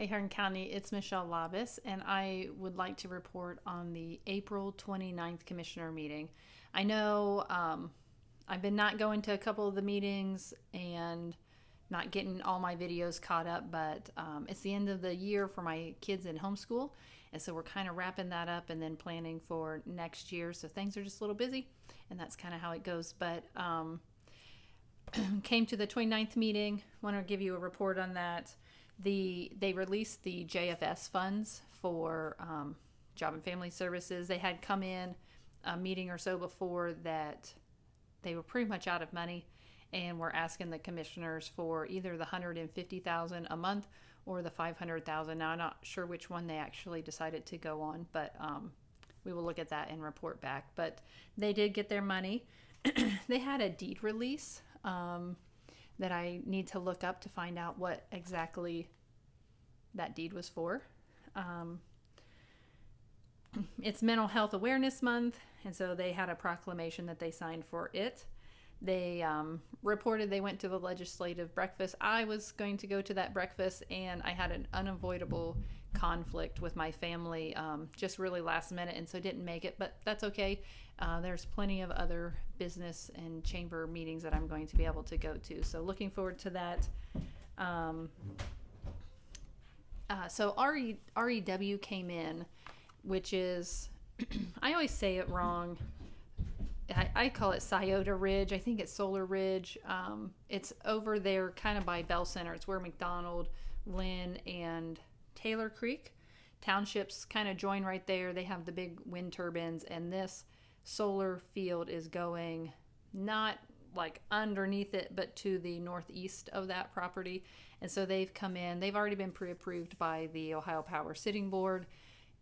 Hey, Hardin County, it's Michelle Labus, and I would like to report on the April 29th Commissioner meeting. I know I've been not going to a couple of the meetings and not getting all my videos caught up, but it's the end of the year for my kids in homeschool, and so we're kind of wrapping that up and then planning for next year, so things are just a little busy, and that's kind of how it goes. But came to the 29th meeting, want to give you a report on that. They released the JFS funds for Job and Family Services. They had come in a meeting or so before that they were pretty much out of money, and were asking the commissioners for either the $150,000 a month or the $500,000. Now I'm not sure which one they actually decided to go on, but we will look at that and report back. But they did get their money. They had a deed release that I need to look up to find out what exactly that deed was for. It's Mental Health Awareness Month, and so they had a proclamation that they signed for it. They reported they went to the legislative breakfast. I was going to go to that breakfast, and I had an unavoidable conflict with my family just really last minute, and so didn't make it, but that's okay. There's plenty of other business and chamber meetings that I'm going to be able to go to, so looking forward to that. So REW came in, which is, I always say it wrong. I call it Scioto Ridge. I think it's Solar Ridge. It's over there kind of by Bellecenter. It's where McDonald, Lynn, and Taylor Creek townships kind of join right there. They have the big wind turbines, and this solar field is going not like underneath it, but to the northeast of that property. And so they've come in. They've already been pre-approved by the Ohio Power Sitting Board,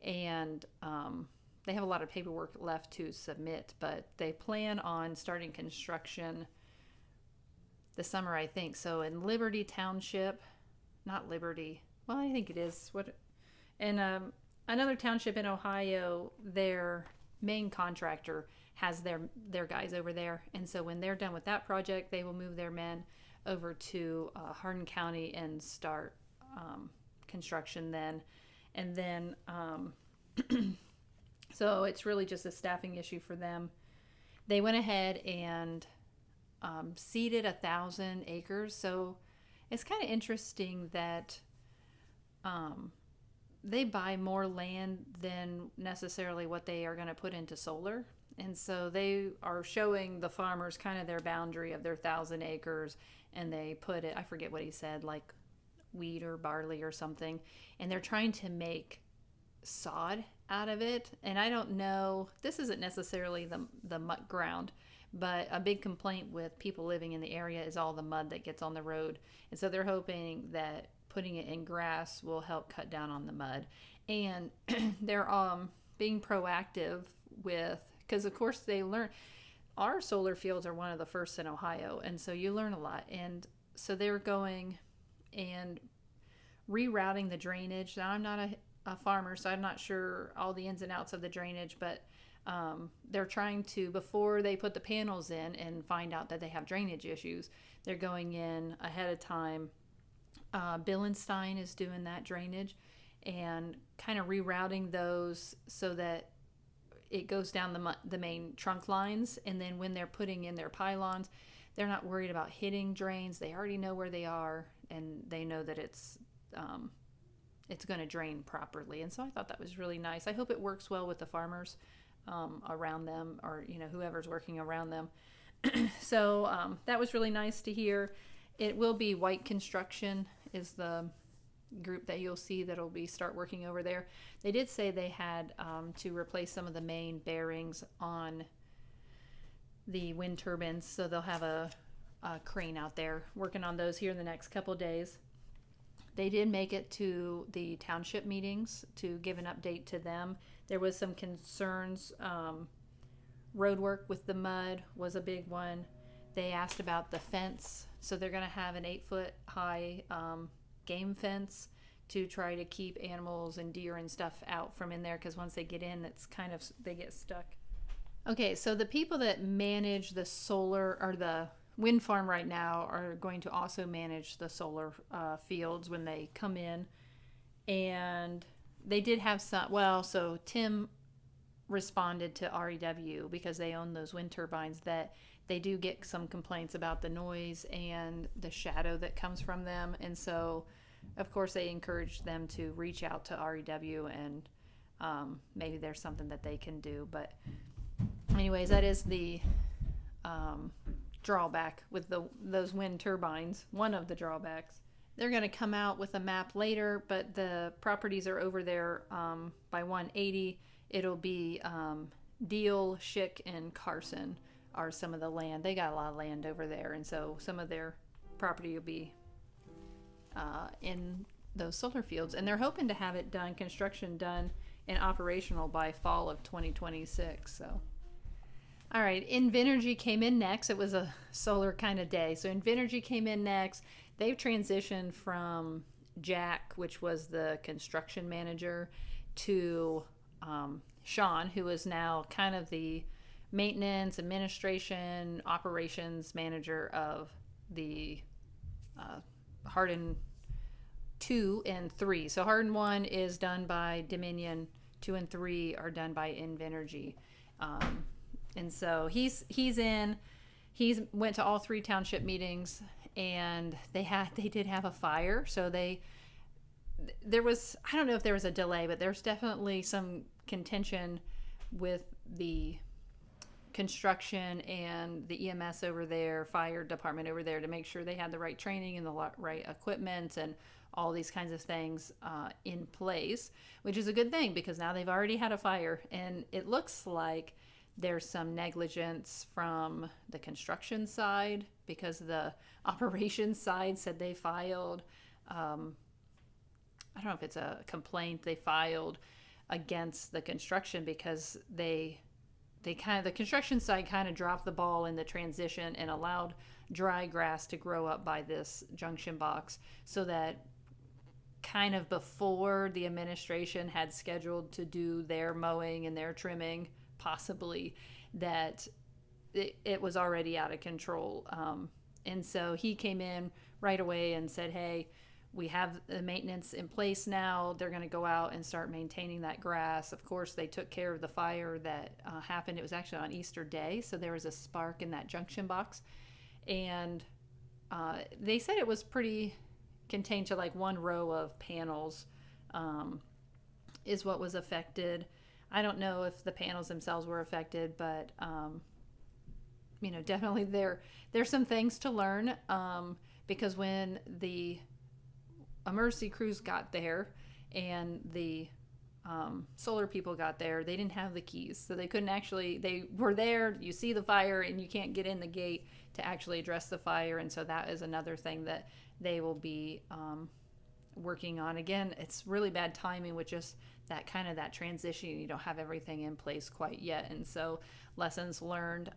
and they have a lot of paperwork left to submit, but they plan on starting construction this summer, I think. So in Liberty Township, not Liberty, well, I think it is. And another township in Ohio, their main contractor has their guys over there. And so when they're done with that project, they will move their men over to Hardin County and start construction then. And then so it's really just a staffing issue for them. They went ahead and seeded 1,000 acres. So it's kind of interesting that they buy more land than necessarily what they are going to put into solar. And so they are showing the farmers kind of their boundary of their 1,000 acres. And they put it, I forget what he said, like wheat or barley or something. And they're trying to make sod out of it. And I don't know, this isn't necessarily the muck ground, but a big complaint with people living in the area is all the mud that gets on the road. And so they're hoping that putting it in grass will help cut down on the mud. And they're being proactive with, because of course they learn, our solar fields are one of the first in Ohio, and so you learn a lot. And so they're going and rerouting the drainage. Now I'm not a farmer, so I'm not sure all the ins and outs of the drainage, but they're trying to, before they put the panels in and find out that they have drainage issues, they're going in ahead of time. Bellecenter is doing that drainage and kind of rerouting those so that it goes down the main trunk lines, and then when they're putting in their pylons, they're not worried about hitting drains. They already know where they are, and they know that it's going to drain properly. And so I thought that was really nice. I hope it works well with the farmers around them, or whoever's working around them. So that was really nice to hear. It will be White Construction is the group that you'll see that'll be start working over there. They did say they had to replace some of the main bearings on the wind turbines, so they'll have a crane out there working on those here in the next couple days. They did make it to the township meetings to give an update to them. There was some concerns. Road work with the mud was a big one. They asked about the fence. So they're going to have an 8-foot high game fence to try to keep animals and deer and stuff out from in there, because once they get in, it's kind of, they get stuck. Okay, so the people that manage the solar or the wind farm right now are going to also manage the solar fields when they come in And they did have some, well, so Tim responded to REW because they own those wind turbines that they do get some complaints about the noise and the shadow that comes from them. And so, of course, they encouraged them to reach out to REW and maybe there's something that they can do. But anyways, that is the drawback with those wind turbines, one of the drawbacks. They're going to come out with a map later, but the properties are over there by 180. It'll be Deal, Schick, and Carson are some of the land. They got a lot of land over there, and so some of their property will be in those solar fields. And they're hoping to have it done, construction done, and operational by fall of 2026. So, all right, Invenergy came in next. It was a solar kind of day. So Invenergy came in next. They've transitioned from Jack, which was the construction manager, to Sean, who is now kind of the maintenance, administration, operations manager of the Hardin 2 and 3. So Hardin 1 is done by Dominion, 2 and 3 are done by Invenergy. And so he's went to all 3 township meetings, and they did have a fire. So there was, I don't know if there was a delay, but there's definitely some contention with the construction and the EMS over there, fire department over there, to make sure they had the right training and the right equipment and all these kinds of things in place, which is a good thing because now they've already had a fire. And it looks like there's some negligence from the construction side because the operations side said they filed, I don't know if it's a complaint they filed against the construction because the construction side kind of dropped the ball in the transition and allowed dry grass to grow up by this junction box, so that kind of before the administration had scheduled to do their mowing and their trimming, possibly, that it was already out of control. And so he came in right away and said, hey, we have the maintenance in place now. They're going to go out and start maintaining that grass. Of course, they took care of the fire that happened. It was actually on Easter Day, so there was a spark in that junction box. And they said it was pretty contained to like one row of panels is what was affected. I don't know if the panels themselves were affected, but definitely there's some things to learn because when the emergency crews got there and the solar people got there, they didn't have the keys, so they couldn't actually, they were there, you see the fire and you can't get in the gate to actually address the fire. And so that is another thing that they will be working on. Again, it's really bad timing with just that kind of that transition. You don't have everything in place quite yet, and so lessons learned,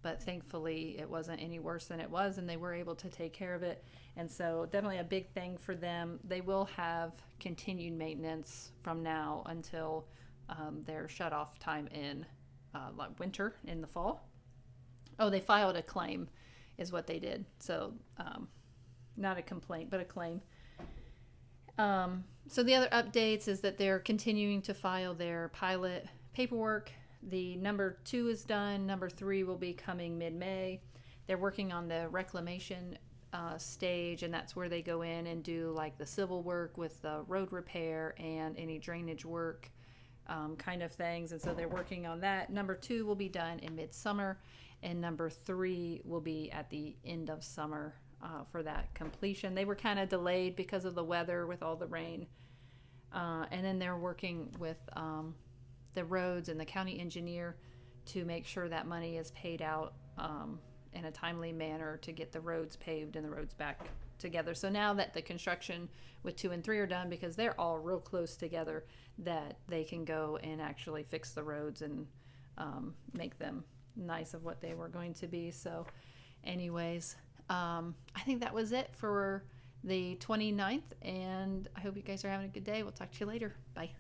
but thankfully it wasn't any worse than it was, and they were able to take care of it. And so definitely a big thing for them. They will have continued maintenance from now until their shut off time in like winter, in the fall. Oh, they filed a claim is what they did. So not a complaint, but a claim. So the other updates is that they're continuing to file their pilot paperwork. The number 2 is done. Number 3 will be coming mid-May. They're working on the reclamation stage, and that's where they go in and do like the civil work with the road repair and any drainage work kind of things. And so they're working on that. Number 2 will be done in midsummer, and number 3 will be at the end of summer for that completion. They were kind of delayed because of the weather with all the rain. And then they're working with the roads and the county engineer to make sure that money is paid out in a timely manner to get the roads paved and the roads back together. So now that the construction with 2 and 3 are done, because they're all real close together, that they can go and actually fix the roads and make them nice of what they were going to be. So anyways, I think that was it for the 29th, and I hope you guys are having a good day. We'll talk to you later. Bye.